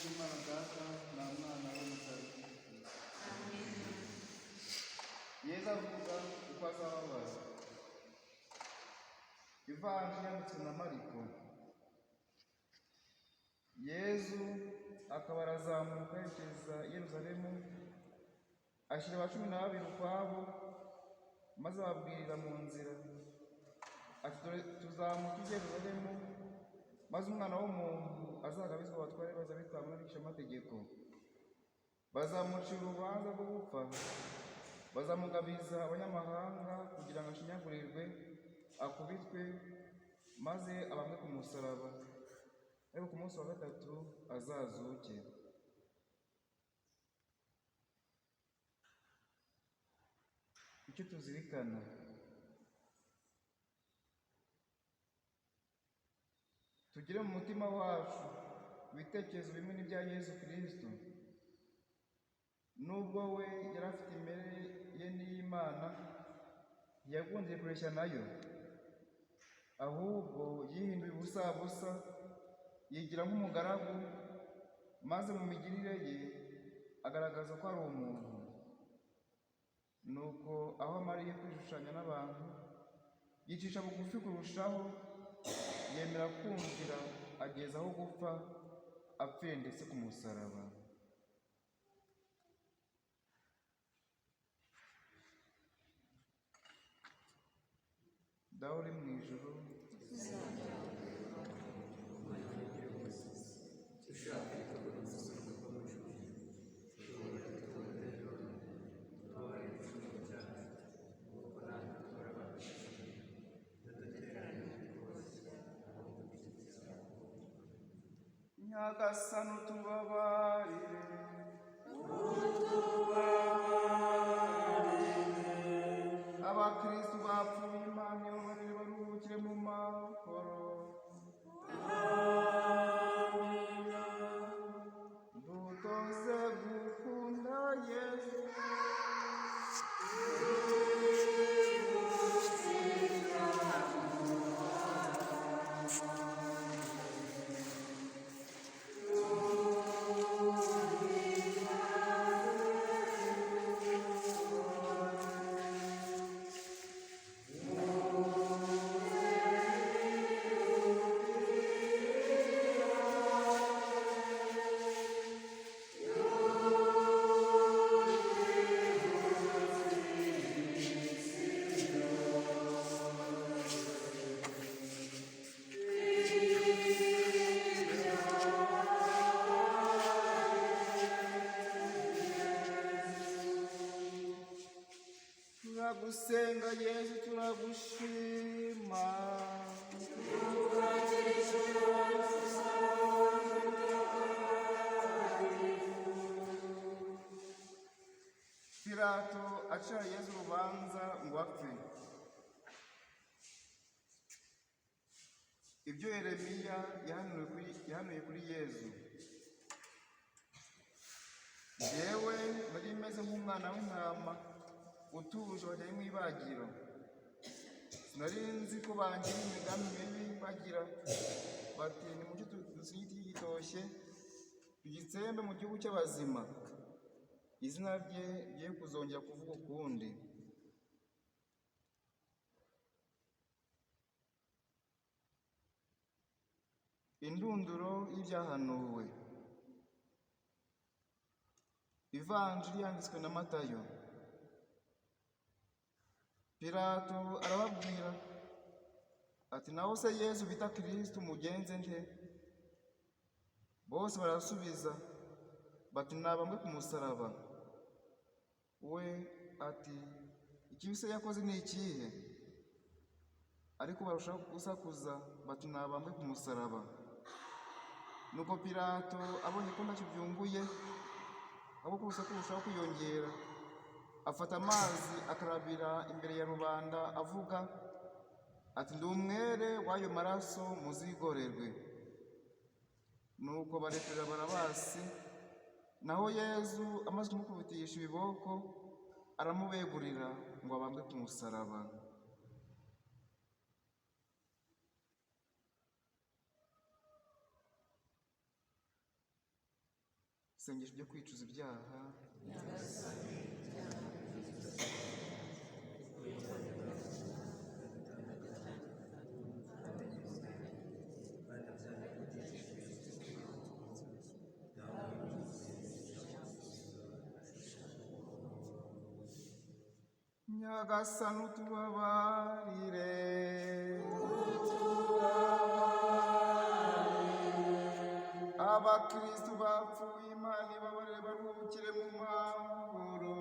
ry'Imana Data na Mwana w'Umutagatifu. Yesu avuga uko azababara. Ivanjili yanditswe na Mariko. Yesu akaba arazamuka yerekeza i Yerusalemu, ashyira abacumi ukwabo, maze ababwirira mu nzira ati, dore tuzamuka i Yerusalemu, maze umwana w'umuntu azagabizwa abatware b'abitwara n'abigishamategeko. Bazamucira urubanza rwo gupfa, bazamugabiza abanyamahanga kugira ngo ashinyagurirwe, akubitwe, maze abambwe ku musaraba, ariko ku munsi wa gatatu azazuke. Icyo tuzirikana: tugire mu mutima wacu ibitekerezo bimwe n'ibya Yesu Kristo. Nubwo we yari afite imbere ye n'iy'Imana, ntiyakunze kureshya nayo, ahubwo yihinduye ubusabusa, yigira nk'umugaragu, maze mu migirire ye agaragaza ko ari umuntu. Nuko aho amariye kwishushanya n'abantu, yicisha bugufi kurushaho, yemera kumvira, ageza aho gupfa, apfuye ndetse ku musaraba. Dawe uri mu ijuru, Nyagasani utubabarire, abakristu bapfuye Imana ibabarire baruhukire mu mahoro. Dutoze gukunda Yesu, turagusenga Yesu, turagushima. Pilato acira Yesu urubanza ngo apfe. Ibyo Yeremiya yahanuye kuri Yesu: yewe nari meze nk'umwana w'intama utuje wajyanye mu ibagiro. Sinari nzi ko bangira imigambi mibi bagira bati, nimucyo dusinye igiti gitoshye tugitsembe mu gihugu cy'abazima, izina rye rigiye kuzongera kuvuga ukundi. Indunduro y'ibyahanuwe. Ivanjili yanditswe na Matayo. Pilato arababwira ati, naho se Yesu bita Kristo mugenze nte? Bose barasubiza bati, nabambwe ku musaraba. We ati, ikibi se yakoze ni ikihe? Ariko barushaho gusakuza bati, nabambwe ku musaraba. Nuko Pilato abonye ko ntacyo byunguye, ahubwo urusaku kurushaho kwiyongera, afata amazi akarabira imbere ya rubanda avuga ati, ndi umwere w'ayo maraso, muzigorerwe. Nuko barekurira Barabasi, naho Yesu amaze kumukubitisha ibiboko aramubegurira ngo abambwe ku musaraba. isengesho ryo kwicuza ibyaha. Nyagasani utubabarire, abakristu bapfuye Imana ibabarire baruhukire mu mahoro.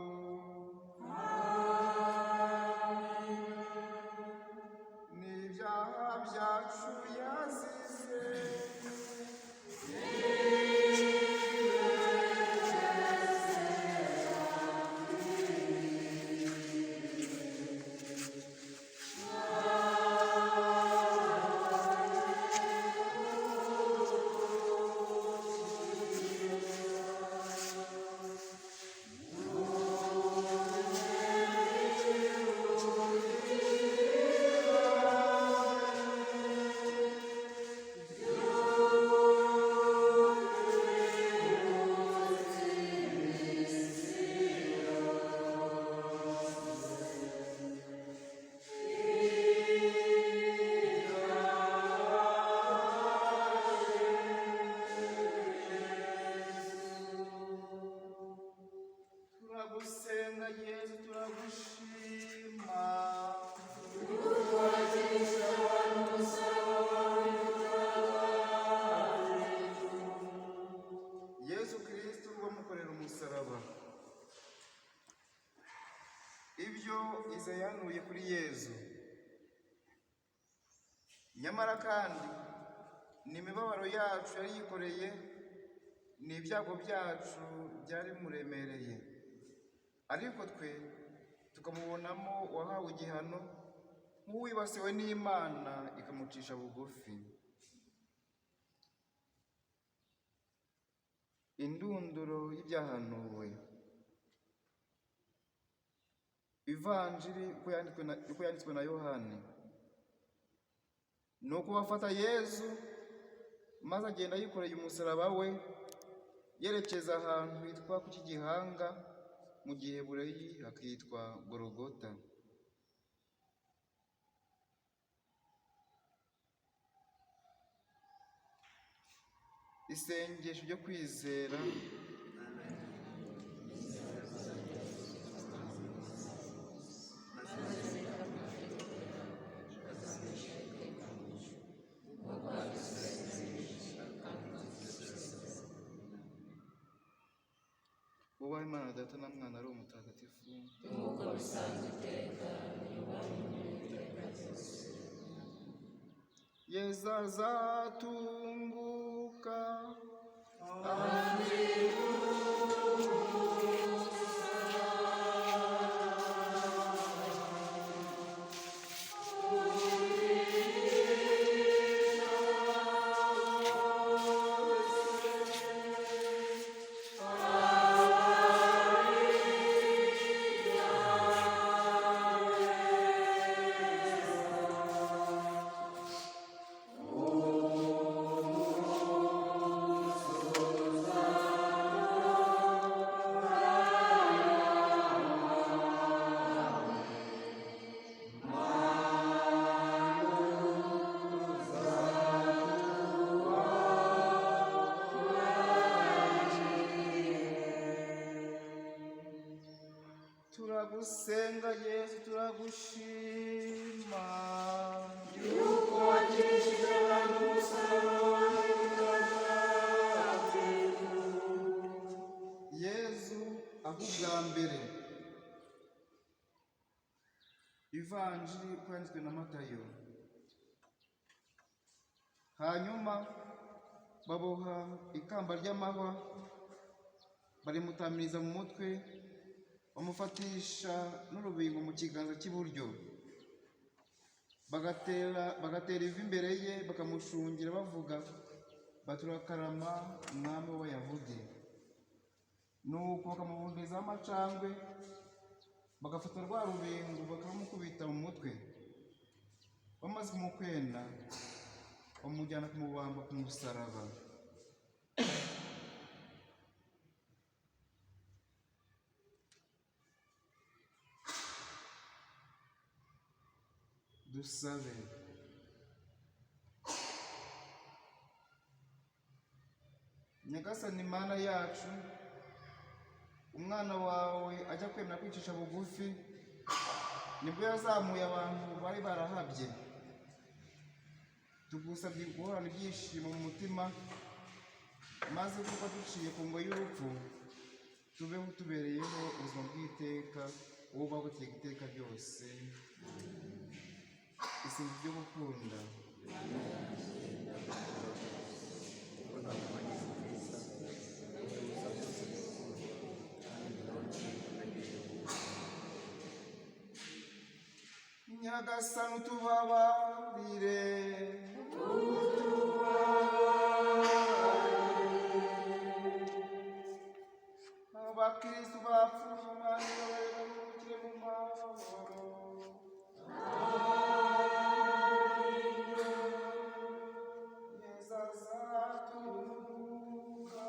N'ibyaha byacu yazize turagusenga Yesu, turagushima. Yesu Kristo wamukorera umusaraba, ibyo Iza yanuye kuri Yesu, nyamara kandi ni imibabaro yacu yari yikoreye, ni ibyago byacu byari bimuremereye, ariko twe tukamubonamo uwahawe igihano nk'uwibasiwe n'Imana ikamucisha bugufi. Indunduro y'ibyahanuwe. Ivanjiri uko yanditswe na Yohani. Nuko bafata Yesu maze agenda yikoreye umusaraba we, yerekeza ahantu hitwa ku Gihanga, mu Giheburayi hakitwa Gologota. Isengesho ryo kwizera. Ubahe Imana Data na Mwana ari umutagatifu, nk'uko bisanzwe iteka n'iteka ryose. Yesu azatunguka turagusenga Yesu, turagushima yuko wakirishije abantu umusaraba w'ubutagatifu. Yesu aho ubwa mbere. Ivanjiri uko yanditswe na Matayo. Hanyuma baboha ikamba ry'amahwa, barimutamiriza mu mutwe, bamufatisha n'urubingo mu kiganza cy'iburyo, bagatera ivi imbere ye, bakamushungira bavuga baturakarama umwami w'Abayahudi. Nuko bakamubundizaho amacandwe, bagafata rwa rubingo bakamukubita mu mutwe. Bamaze kumukwena bamujyana kumubamba ku musaraba. Dusabe. Nyagasani Mana yacu, umwana wawe ajya kwemera kwicisha bugufi, nibwo yazamuye abantu bari barahabye. Tugusabye guhorana ibyishimo mu mutima, maze kuko duciye ku ngoyi y'urupfu tubeho tubereyeho ubuzima bw'iteka, wowe uba buteka iteka ryose. Isengesho ryo gukunda. Nyagasani utubabarire, abakristu bapfuye Imana ibaruhukire mu mahoro. Yesu azaturuka.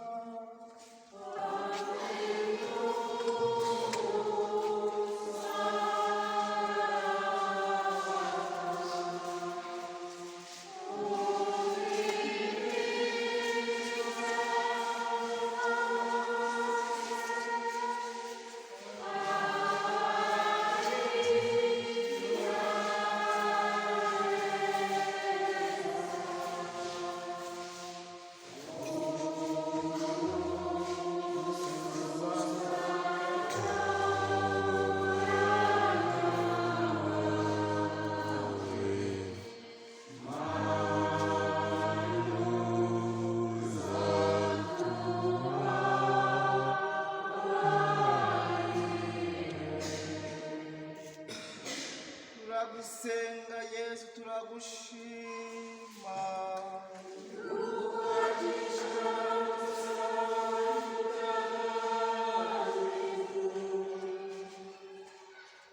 Turagusenga Yesu, turagushima.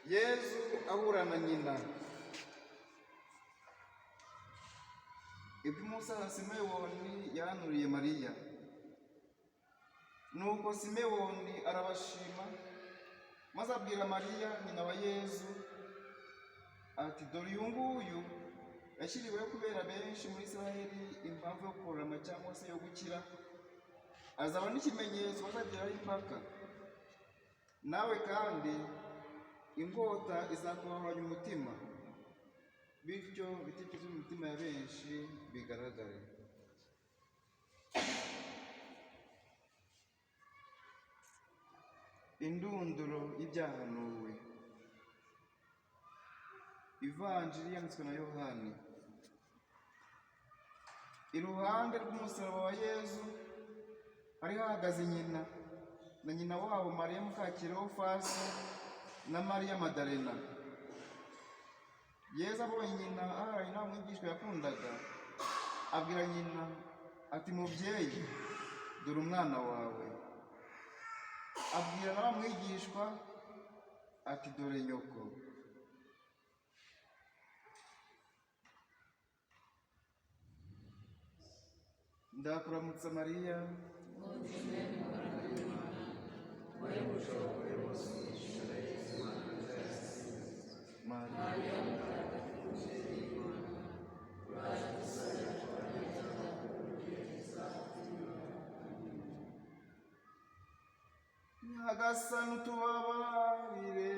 Yesu ahura na nyina. Ibyo umusaza Simewoni yahanuriye Mariya. Nuko Simewoni arabashima, maze abwira Mariya nyina wa Yesu ati, dore uyu nguyu yashyiriweho kubera benshi muri Israheli impamvu yo kurama cyangwa se yo gukira, azaba n'ikimenyetso bazageraho impaka. Nawe kandi inkota izakubahanya umutima, bityo ibitekerezo mu mitima ya benshi bigaragare. Indunduro y'ibyahanuwe. Ivanjiri yanditswe na Yohani. Iruhande rw'umusaraba wa Yesu hari hahagaze nyina na nyina wabo Mariya muka Kilofasi na Mariya Madalena. Yesu abonye nyina ahari nta mwigishwa yakundaga, abwira nyina ati, mubyeyi, dore umwana wawe. Abwira na mwigishwa ati, dore nyoko. Ndakuramutsa Mariya, Nyagasani utubabarire.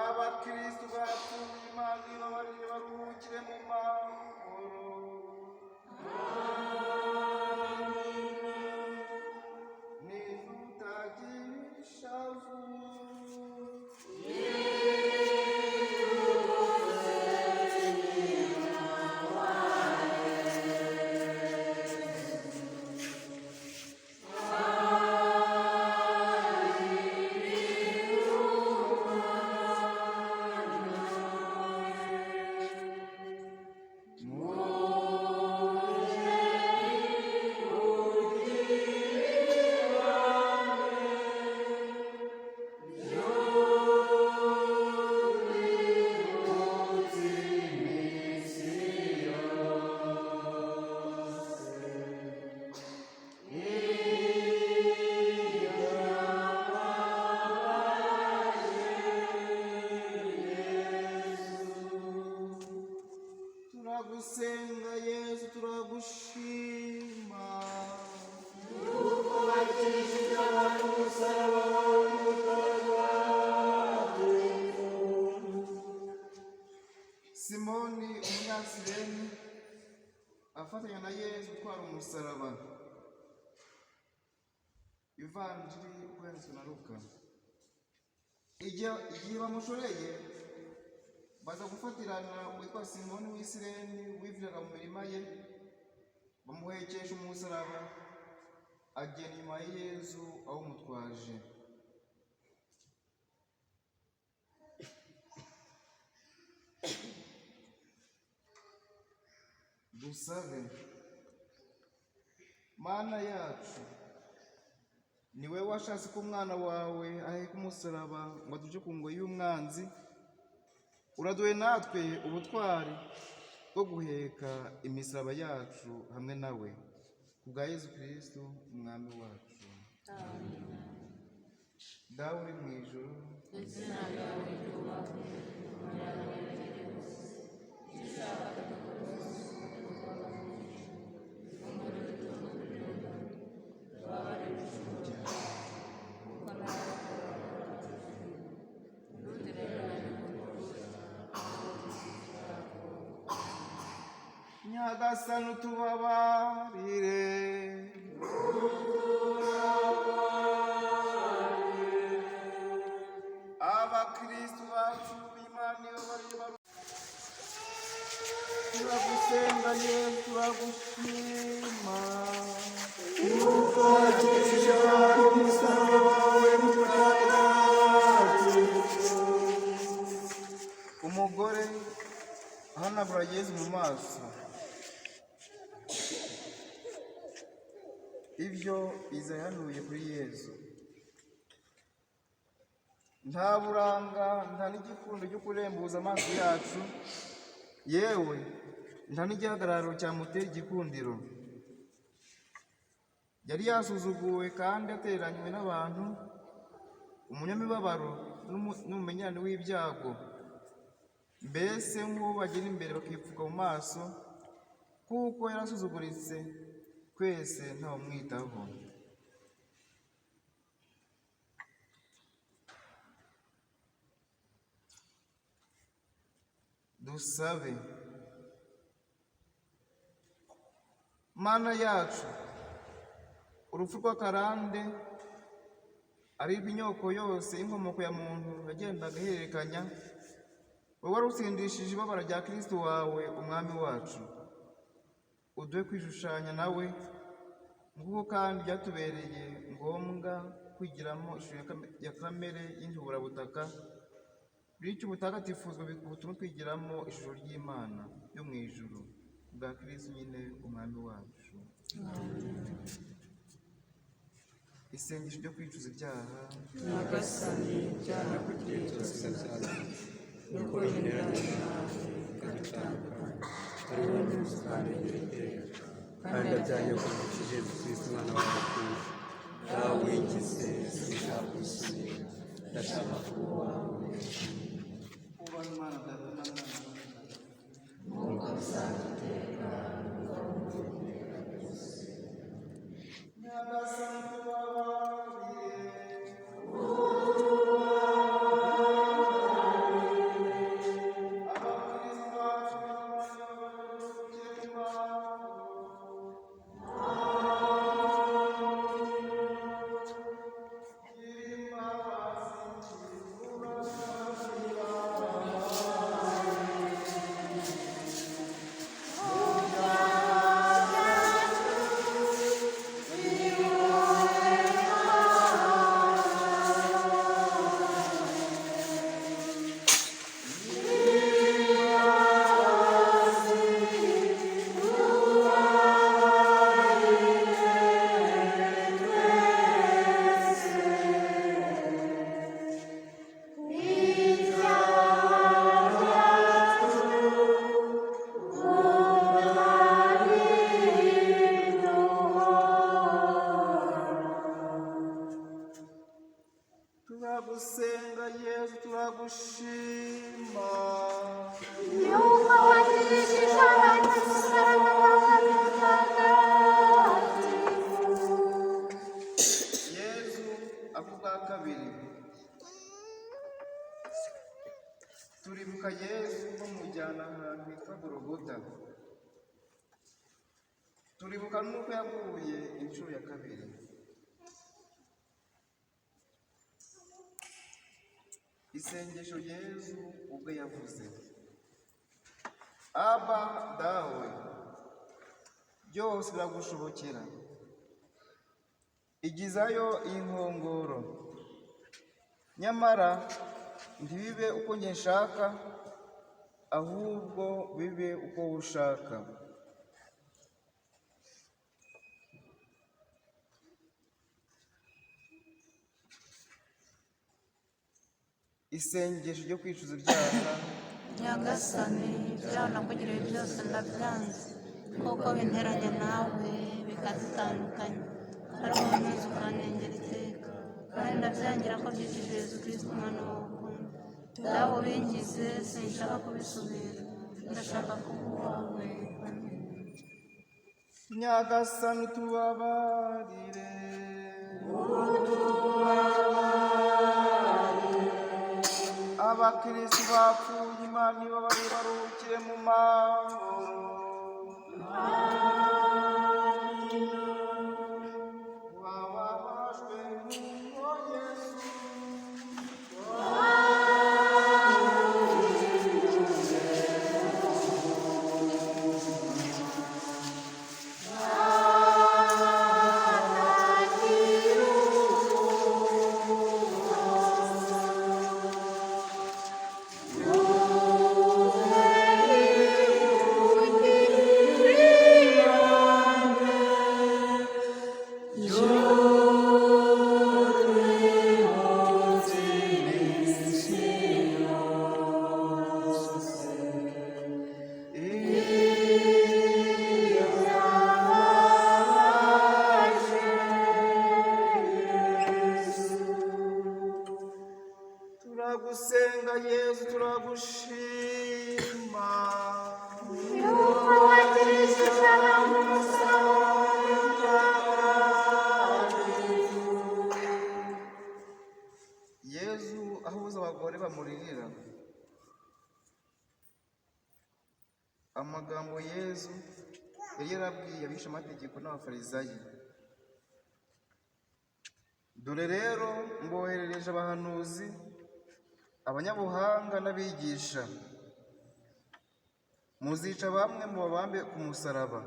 Abakristu bapfuye Imana ibabarire baruhukire mu mahoro. Nitutagira ishavu. gufatanya na Yesu gutwara umusaraba. Ivanjiri uko yanditswe na Luka. Igihe bamushoreye baza gufatirana witwa Simoni w'Isireni wiviraga mu mirima ye, bamuhekesha umusaraba, agenda inyuma ya Yesu awumutwaje. Dusabe. Mana yacu, ni wowe washatse ko umwana wawe aheka umusaraba ngo aduje ku ngoyi y'umwanzi. Uraduhe natwe ubutwari bwo guheka imisaraba yacu hamwe nawe, kubwa Yesu Kristo umwami wacu. Amen. Dawe uri mu ijuru, izina ryawe ryubahwe, ingoma yawe yegere hose, icyo ushaka gikorwe ifunguro ritungurira tubabarire ibicumuro byacu kuko nawe ntudutererane mu bibazo Nyagasani utubabarire. Abakristu bacu b'Imana iyo bari turagusenga Yesu, turagushima yuko wakijije abantu umusaraba wawe mutagatifu. Umugore ahanagura Yesu mu maso, ibyo biza yahanuye kuri Yesu. Nta buranga, nta n'igikundo cyo kurembuza amaso yacu, yewe nta n'igihagararo cyamutera igikundiro. Yari yasuzuguwe kandi atereranywe n'abantu, umunyamibabaro n'umumenyerane w'ibyago, mbese nk'uwo bagira imbere bakipfuka mu maso, kuko yarasuzuguritse, twese ntawumwitaho. Dusabe. Mana yacu, urupfu rw'akarande ari inyoko yose y'inkomoko ya muntu yagendaga ihererekanya, wowe warutsindishije ibabara rya Kristo wawe umwami wacu. Uduhe kwishushanya nawe, nguko kandi byatubereye ngombwa kwigiramo ishusho ya kamere y'intuburabutaka, bityo ubutagatifuzwa butuma twigiramo ishusho ry'Imana yo mu ijuru, bwa Kristo nyine umwami wacu. Isengesho ryo kwicuza ibyaha. Nyagasani, ibyaha kugira byose byacu nuko yemeranya nawe ukadutandukanya, ari wowe ntuzi kandi uyirekera, kandi abyaye ukurikije Yesu Kristo umwana wawe ukunda. Dawe wigize sinshaka gusubira, ndashaka kuba uwawe. Ubaha Imana Data na Mwana Nk'uko bisanzwe iteka, Nyagasani tubabarire. Abakristo bacu b'Imana turagusenga Yesu, turagushima yuko wakijije abantu umusaraba wawe mutagatifu. Yesu avuga kabiri. Turibuka Yesu bamujyana ahantu hitwa Gologota. turibuka n'uko yaguye inshuro ya kabiri. Isengesho Yezu ubwe yavuze: Aba dawe, byose biragushobokera, igizayo iyi nkongoro, nyamara ntibibe uko njye nshaka, ahubwo bibe uko ushaka. Isengesho ryo kwicuza ibyaha. Nyagasani, ibyaha nakugiriye byose ndabyanze, kuko binteranya nawe bikadutandukanya, ariko nkomeza ukandengera iteka, kandi ndabyangira ko byicishije Yezu Kristo umwana wawe ukunda. Dawe ubingize, sinshaka kubisubira, ndashaka kuba uwawe. Nyagasani tubabarire. Abakristo bapfuye Imana ibabarire baruhukire mu mahoro. Bababajwe n'uko Yesu turagusenga Yezu, turagushima. Yuko wagirije ijana mu musaraba. Yezu ahuza abagore bamuririra. Amagambo Yezu yari yarabwiye abisha amategeko n'abafarisayi: dore rero mboherereje abahanuzi, abanyabuhanga n'abigisha. Muzica bamwe mu babambe ku musaraba.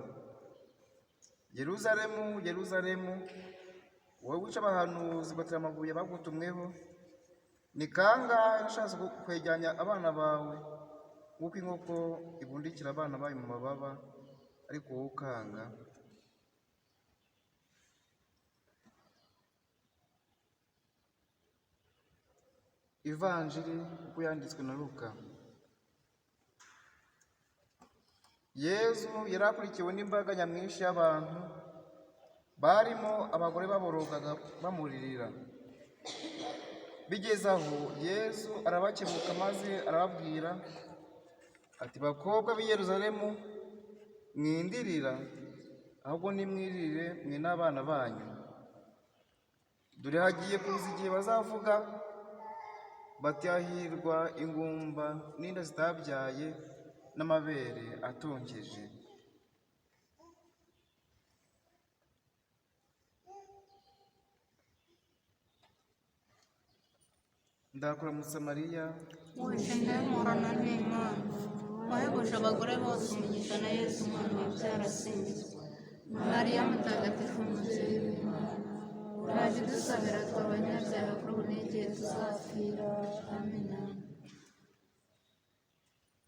Yeruzalemu, Yeruzalemu, wowe wica abahanuzi ugatera amabuye bagutumweho, ni kangahe nashatse kwegeranya abana bawe nk'uko inkoko ibundikira abana bayo mu mababa, ariko wowe ukanga. Ivanjiri uko yanditswe na Luka. Yezu yari akurikiwe n'imbaga nyamwinshi y'abantu, barimo abagore baborogaga bamuririra. Bigeze aho Yezu arabakebuka maze arababwira ati: bakobwa b'i Yeruzalemu, mwindirira, ahubwo nimwiririre mwe n'abana banyu. Dore hagiye kuza igihe bazavuga bati: hahirwa ingumba n'inda zitabyaye n'amabere atonkeje. Ndakuramutsa Mariya, Wishimye muhorana n'Imana, wahebuje abagore bose umugisha, na Yesu umwana wabyara asingizwa. Mariya mutagatifu, umubyeyi w'Imana, uraje udusabira twe abanyabyaha kuri ubu n'igihe tuzapfira. Amina.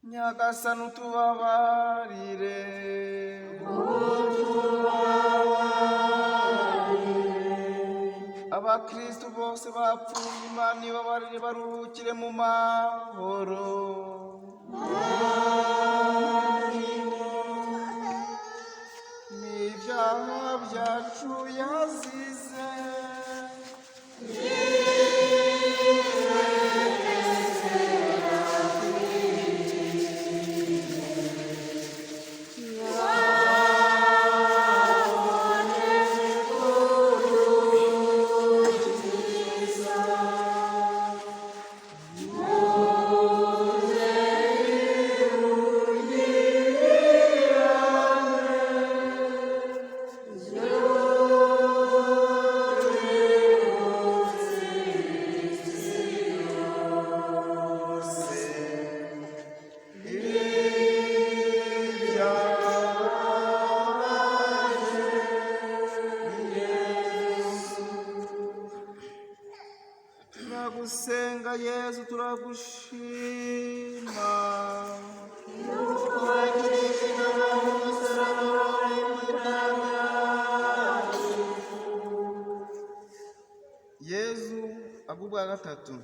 Nyagasani utubabarire. Abakristo bose bapfuye Imana ibabarire baruhukire mu mahoro. N'ibyaha byacu yazize turagusenga Yesu, turagushima. Yezu abubwa gatatu.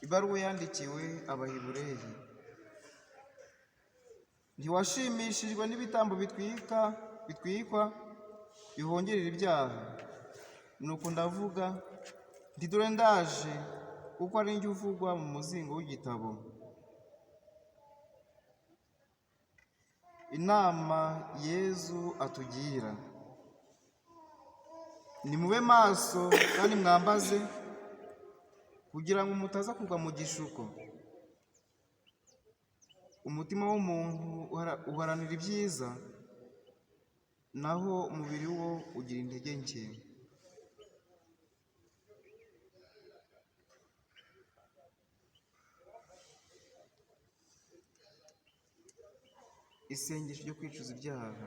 Ibaruwa yandikiwe Abahebureyi. Ntiwashimishijwe n'ibitambo bitwikwa bihongerera ibyaha. Nuko ndavuga nti dore ndaje, kuko ari njye uvugwa mu muzingo w'igitabo. Inama Yezu atugira: nimube maso kandi mwambaze, kugira ngo mutaza kugwa mu gishuko. Umutima w'umuntu uharanira ibyiza, naho umubiri wo ugira intege nke. Isengesho ryo kwicuza ibyaha.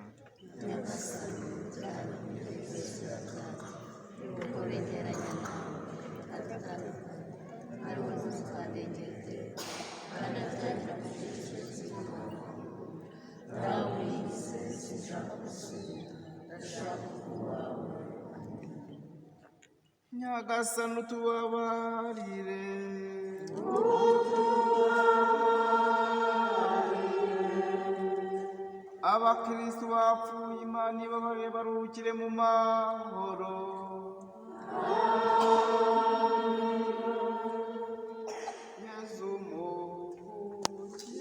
Nyagasani utubabarire. Abakristo bapfuye Imana ibabarire baruhukire mu mahoro. Yezu Mukiza.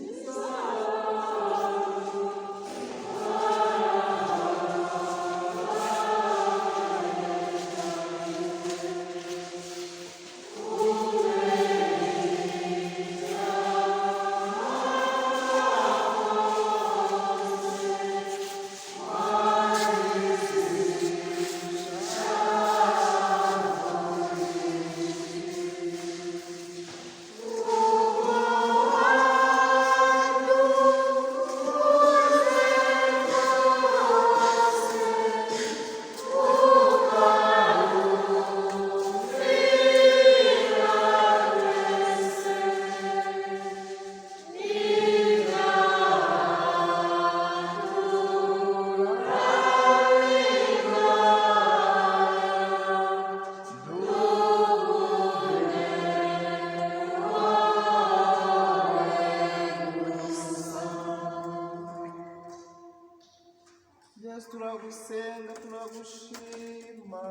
Yesu turagusenga, turagushima.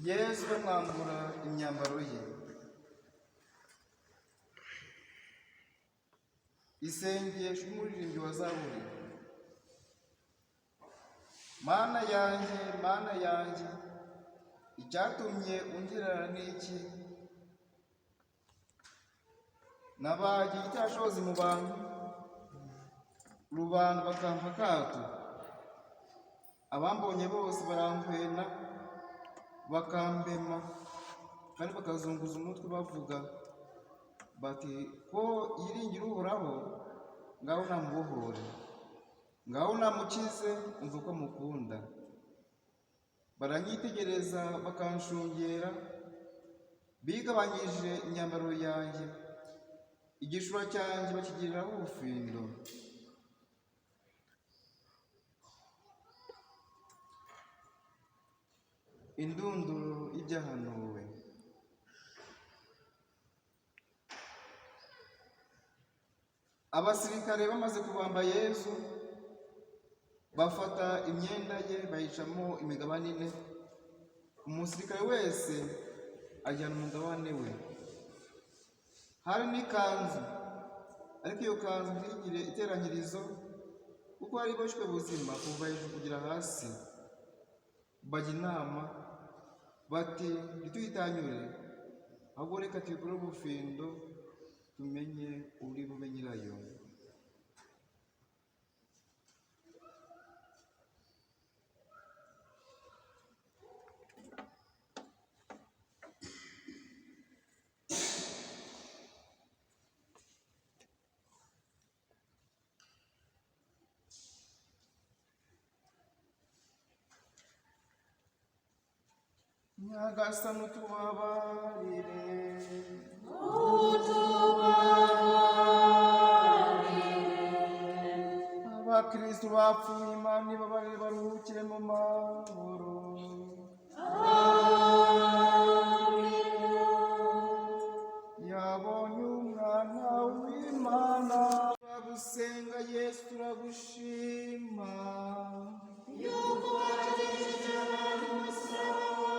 Yesu bamwambura imyambaro ye. Isengesho ry'umuririmbyi wa Zaburi. Mana yanjye, Mana yanjye, icyatumye ungirana n'iki? Nabaye icyashobozi mu bantu, rubanda bakampa akato. Abambonye bose barankwena, bakambema, kandi bakazunguza umutwe bavuga bati, ko yiringira Uhoraho, ngaho namubohore, ngaho namukize, umva ko mukunda. Baranyitegereza bakanshungera, bigabanyije imyambaro yanjye, igishura cyanjye bakigiriraho ubufindo. Indunduro y'ibyahanuwe. Abasirikare bamaze kubamba Yesu, bafata imyenda ye bayicamo imigabane ine. Umusirikare wese ajyana umugabane we. Hari n'ikanzu, ariko iyo kanzu ntigire iteranyirizo, kuko hari iboshywe buzima kuva hejuru kugera hasi. Bajya inama bati ntituyitanyure, ahubwo reka tuyikore ubufindo, tumenye uri bube nyirayo. nyagasani utubabarire abakristu bapfuye imana ibabarire baruhukire mu mahoro yabonye umwana w'imana turagusenga yesu turagushima yuko wagejeje abantu umusaraba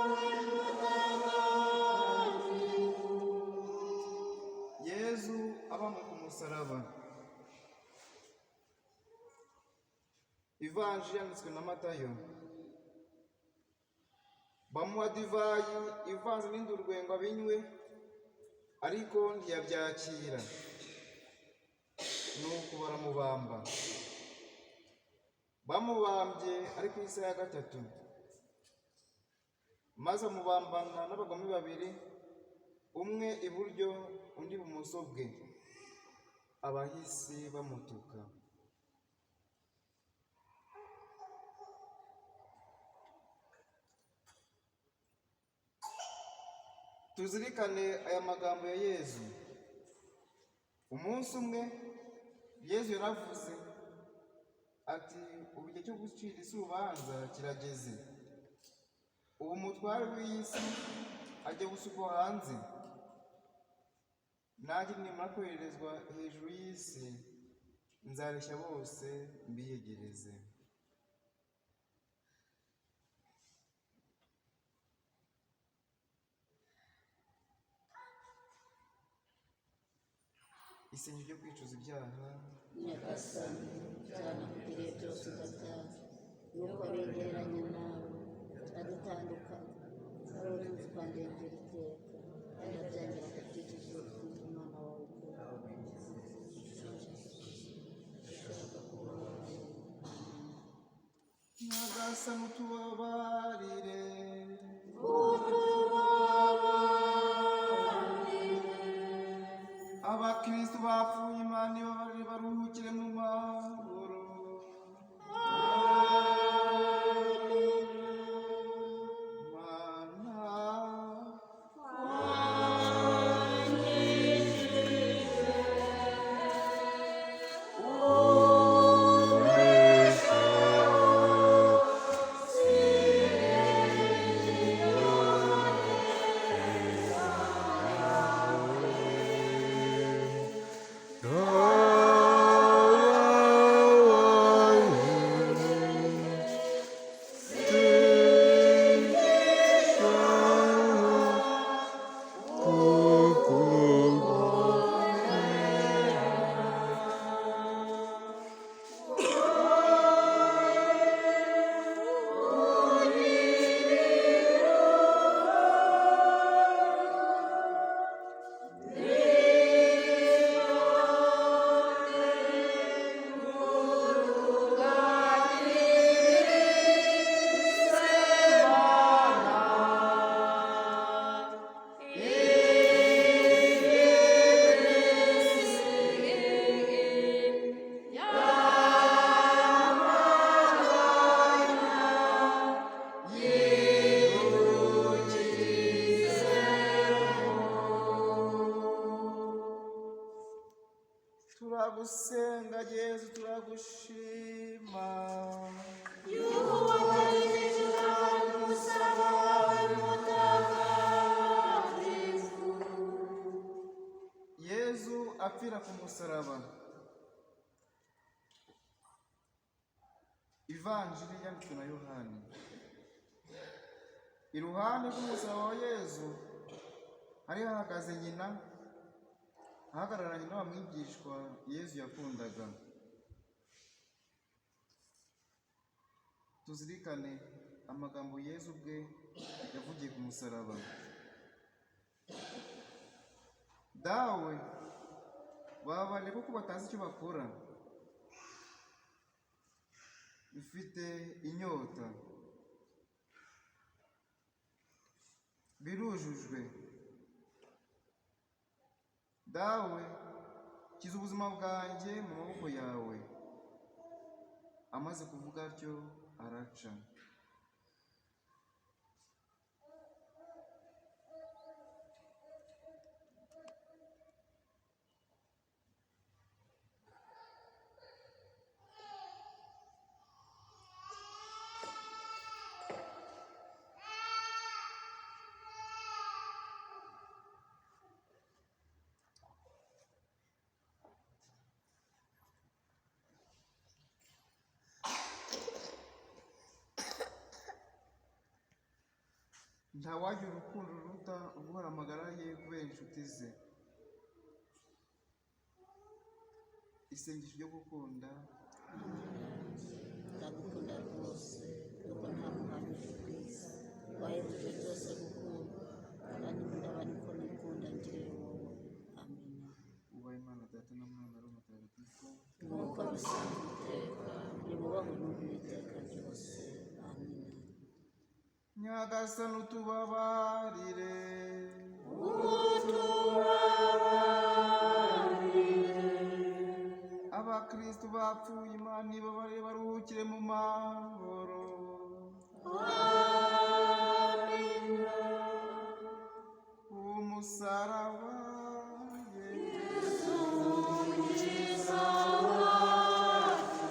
yesu abambwe ku musaraba. Ivanjiri yanditswe na Matayo. Bamuha divayi ivanze n'indurwe ngo abinywe, ariko ntiyabyakira, nuko baramubamba. Bamubambye ari ku isaha ya gatatu, maze amubambana n'abagome babiri, umwe iburyo undi ibumoso bwe, abahisi bamutuka. Tuzirikane aya magambo ya Yezu. Umunsi umwe Yezu yaravuze ati, ubu igihe cyo gucira isi urubanza kirageze. Ubu umutware w'iyi si ajya gusukwa hanze. Nanjye nimara koherezwa hejuru y'isi, nzareshya bose mbiyegereze. Isengesho ryo kwicuza ibyaha. Nyagasani byanakugiriye byose udabyaha, nuko begeranye nawe adutandukanye, ari urinzi kwandengera iteka, kandi abyangira akatwicishije urukundo umwana wawe ukura. Nyagasani utubabarire. Abakristu bapfuye imana ibabarire baruhukire mu mahoro. Turagusenga Yesu turagushima. Yuko wagejeje abantu umusaraba mutagatifu. Yesu apfira ku musaraba. Ivanjiri yanditswe na Yohani. Iruhande rw'umusaraba wa Yesu hari hahagaze nyina, ahagararanye n'abamwigishwa Yesu yakundaga. Tuzirikane amagambo Yesu ubwe yavugiye ku musaraba. Dawe bababarire kuko batazi icyo bakora. Bifite inyota, birujujwe. Dawe kiza ubuzima bwanjye mu maboko yawe. Amaze kuvuga atyo araca. ntawagira urukundo ruruta uguhora amagara ye kubera inshuti ze. Isengesho ryo gukunda. ndagukunda rwose kuko nta muhamya ku isi wahebuje byose gukunda kandi ndaba niko nikunda ngire wowe. Amina. Ubahe Imana Data na Mwana na Roho Mutagatifu. Nk'uko bisanzwe iteka nibubahwe n'ubu n'iteka ryose. Amina. Nyagasani utubabarire. Abakristo bapfuye Imana ibabarire baruhukire mu mahoro. Umusaraba Yesu umukiza wacu,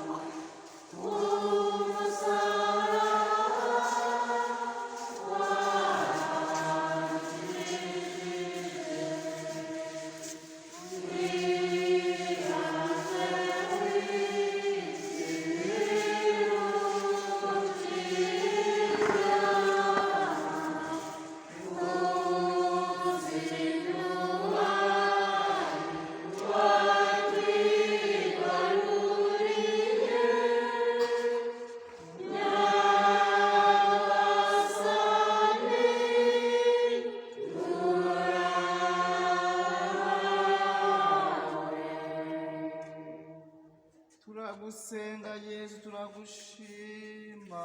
turagusenga Yesu, turagushima.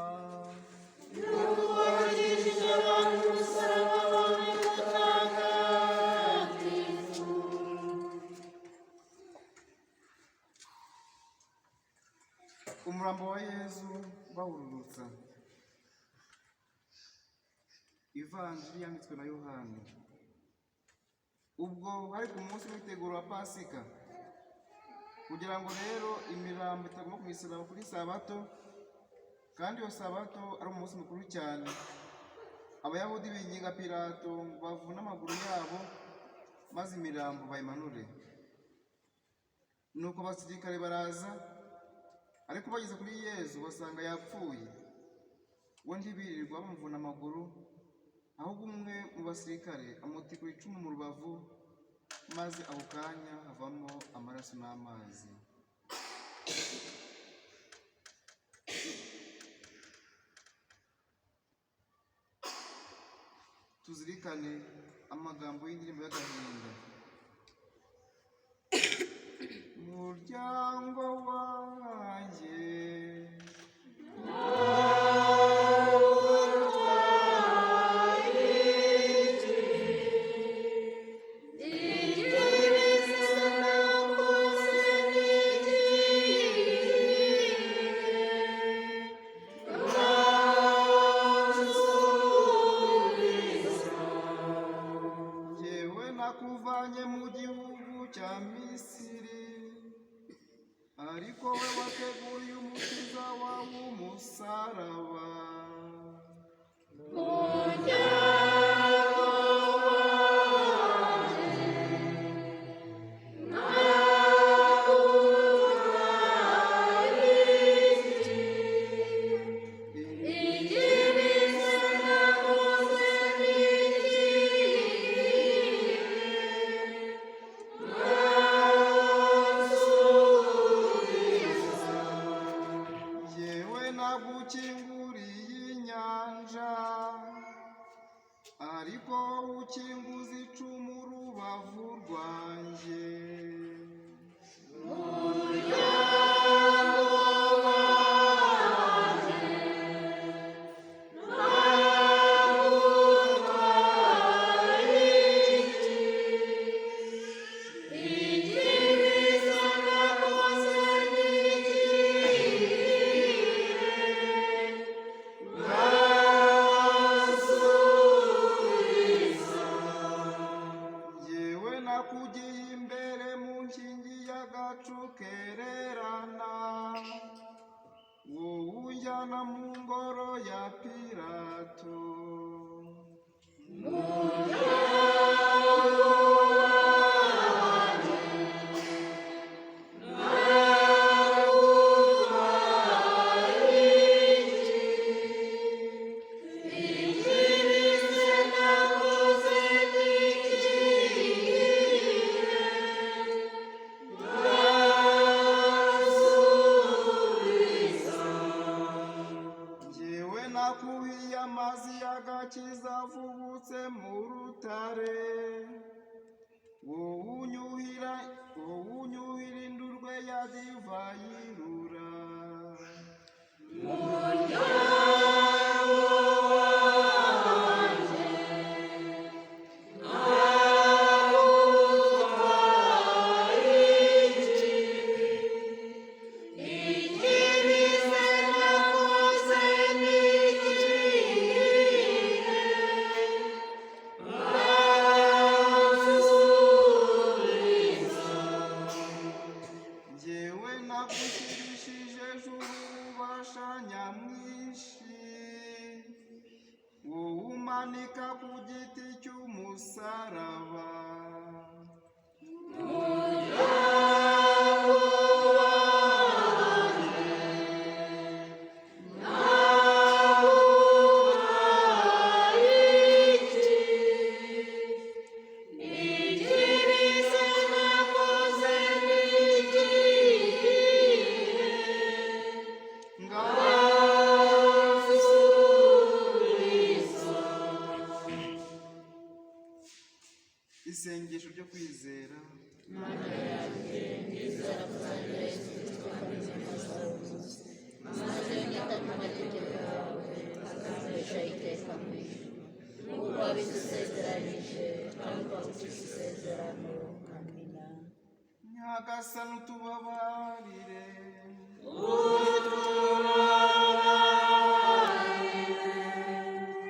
Wakijije abantu umusaraba wawe mutagatifu. Umurambo wa Yesu bawururutsa. Ivanjili yanditswe na Yohani. Ubwo hari ku munsi w'iteguro wa Pasika, kugira ngo rero imirambo itaguma ku misaraba kuri Sabato, kandi iyo Sabato ari umunsi mukuru cyane, Abayahudi binginga Pilato ngo bavune amaguru yabo maze imirambo bayimanure. Nuko abasirikare baraza, ariko bageze kuri Yesu basanga yapfuye. We ntibirirwa bamuvuna amaguru, ahubwo umwe mu basirikare amutikura icumu mu rubavu, maze ako kanya havamo amaraso n'amazi. Tuzirikane amagambo y'indirimbo y'agahinda. Muryango wanjye nakuvanye mu gihugu cya Misiri, ariko we wateguriye umukiza wawe umusaraba. Nagukinguriye inyanja, ariko ukinguza icumu urubavu rwanjye. Nakugiye imbere mu nkingi y'agacu kererana, wowe unjyana mu ngoro ya Pilato. w'agakiza avubutse mu rutare, wowe unyuhira indurwe ya divayi irura. Njyewe nagushyirishije ejuru ububasha nyamwinshi, wowe umanika ku giti cy'umusaraba. Isengesho ryo kwizera. Mana yanjye ndizera kuzajya Yesu Kristo akamamaza ubuze, maze ngita mu mategeko yawe akambesha iteka mu ijuru, nk'uko wabidusezeranije kandi ukagucisha isezerano. Amina. Nyagasani utubabarire.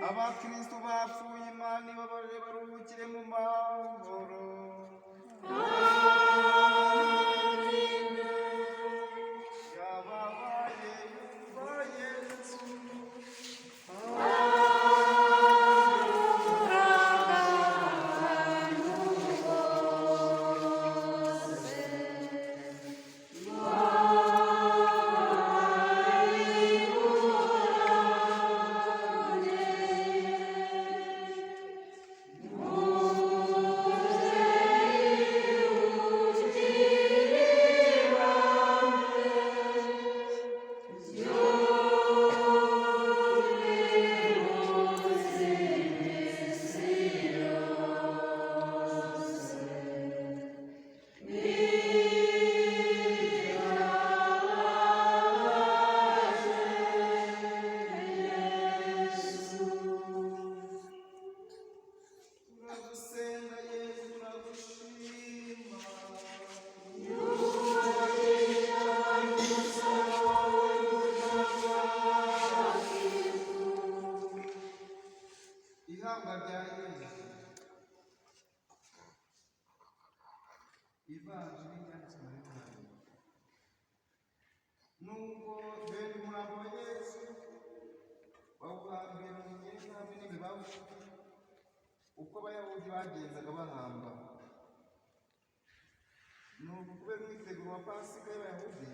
Abakristo bapfuye Imana ibabarire baruhukire mu mahoro. Yababaye yumva Yesu. Turagusenga Yesu, turagushima. Ihanga rya Yesu. Ivanjiri ryanditswe na Yohana. Nubwo bene umurambo wa Yesu bawuhambira mu myenda hamwe n'imibavu, uko abayahudi bagenzaga bahamba. Nuko kubera umwiteguro wa Pasika y'Abayahudi,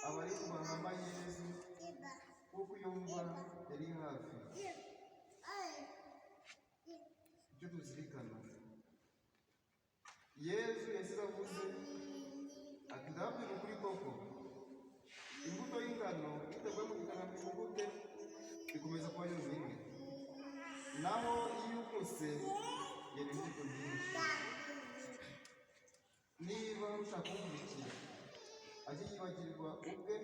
abarinzi bahamba Yesu kuko iyo mva yari hafi. Icyo tuzirikana, Yesu yasize avuze ati ndababwira ukuri koko, imbuto y'ingano itaguye mu gitaka ngo imugute ikomeza kuba yonyine, naho iyo ukuse yera imbuto nyinshi. Niba ushaka kumurikira, ajye yibagirwa ubwe,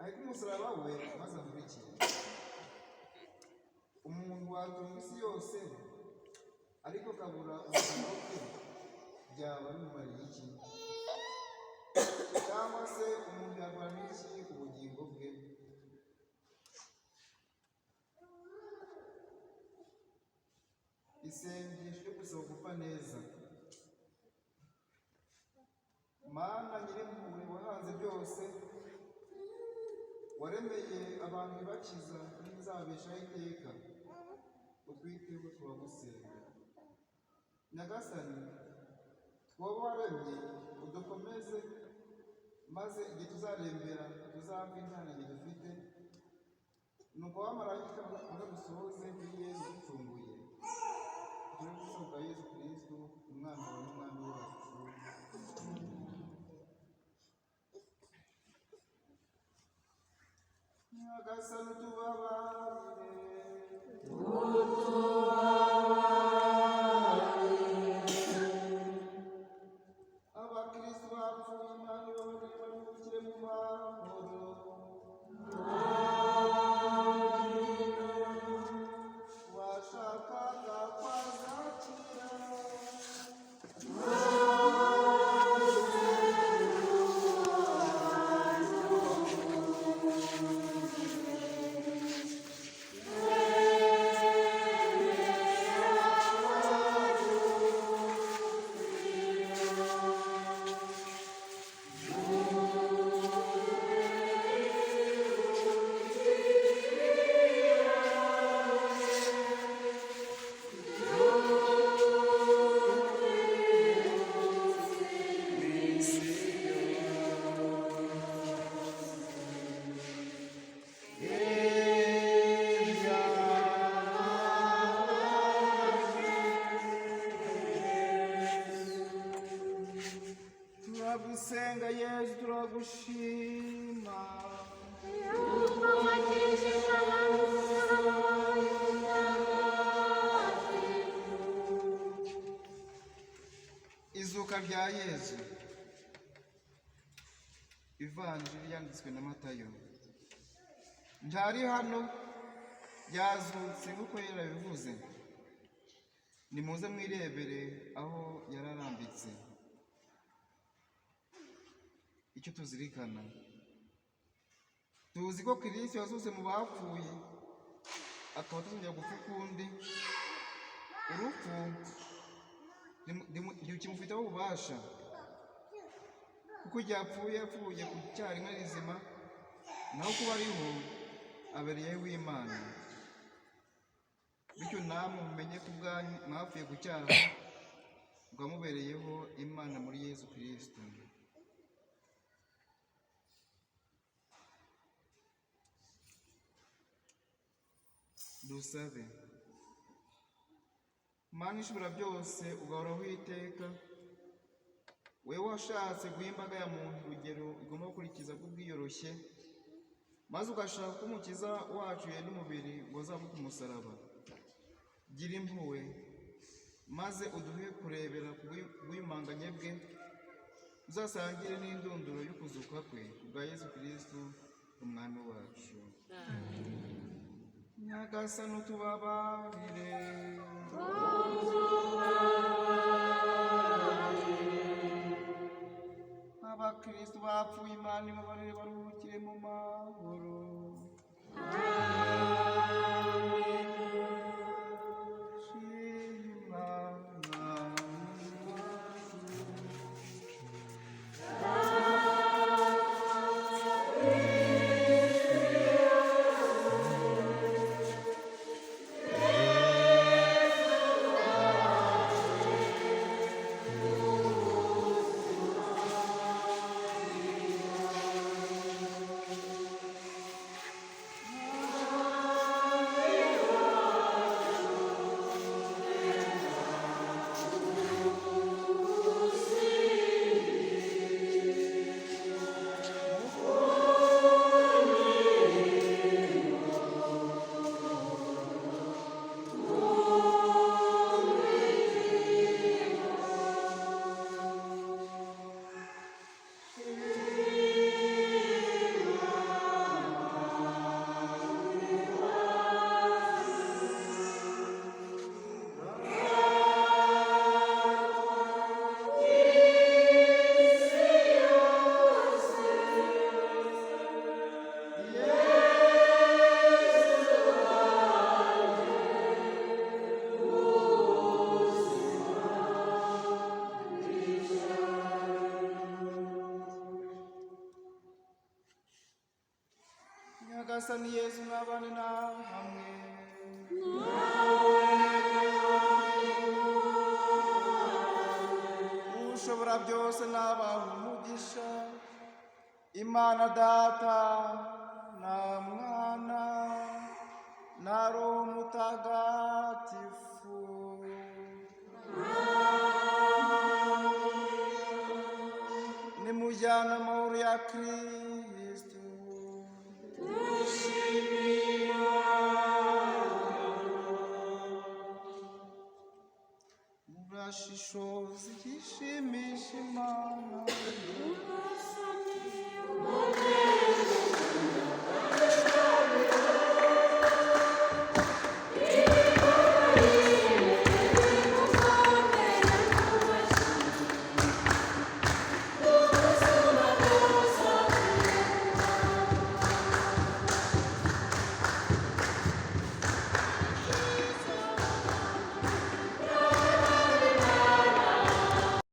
ariko umusaraba we maze amurikire. Umuntu watunga isi yose ariko akabura ubuzima bwe, byaba bimumariye iki? Cyangwa se umuntu yarwana iki ubugingo bwe? Isengesho ryo gusaba gupfa neza. Mana nyir'impuhwe wahanze byose, waremeye abantu bakiza n'ibizababeshaho iteka, utwiteho turagusenga. Nyagasani, wowe waremye udukomeze, maze igihe tuzarembera tuzamve intanage dufite, nuko abamarayika bakadusohoze kuri Yesu uducunguye. Turi gusaba bwa Yesu Kristo, umwana wawe n'umwami wacu. Nyagasani utubabarire. Yesu turagushima yuko wakijije abantu umusaraba wawe mutagatifu. izuka rya Yesu. Ivanjiri yanditswe na Matayo. Ntari hano, yazutse nk'uko yarabivuze. Nimuze mwirebere aho yararambitse. Icyo tuzirikana, tuzi ko Kristo yazutse mu bapfuye, akaba atazongera gupfa ukundi. Urupfu ntikimufiteho ububasha, kuko igihe apfuye yapfuye ku cyaha rimwe rizima, naho kuba ariho abereyeho Imana. Bityo namwe mumenye ko ubwanyu mwapfuye ku cyaha, mukaba mubereyeho Imana muri Yesu Kristo. Dusabe. Mana ishobora byose, ugahoraho iteka, wewe washatse guha imbaga ya muntu urugero igomba gukurikiza bw'ubwiyoroshye, maze ugashaka ko umukiza wacu yenda umubiri ngo azamuke ku musaraba. Gira impuhwe, maze uduhe kurebera ku bw'iyumanganye bwe, uzasangire n'indunduro y'ukuzuka kwe, kubwa Yesu Kristo umwami wacu. Nyagasani utubabarire, abakristo bapfuye Imana ibabarire baruhukire mu mahoro. Nyagasani Yesu n'abane namwe. Ushobora byose n'abaha umugisha, Imana Data na Mwana na Roho Mutagatifu. Nimujyane amahoro ya Kristo. Murashishoza igishimisha Imana.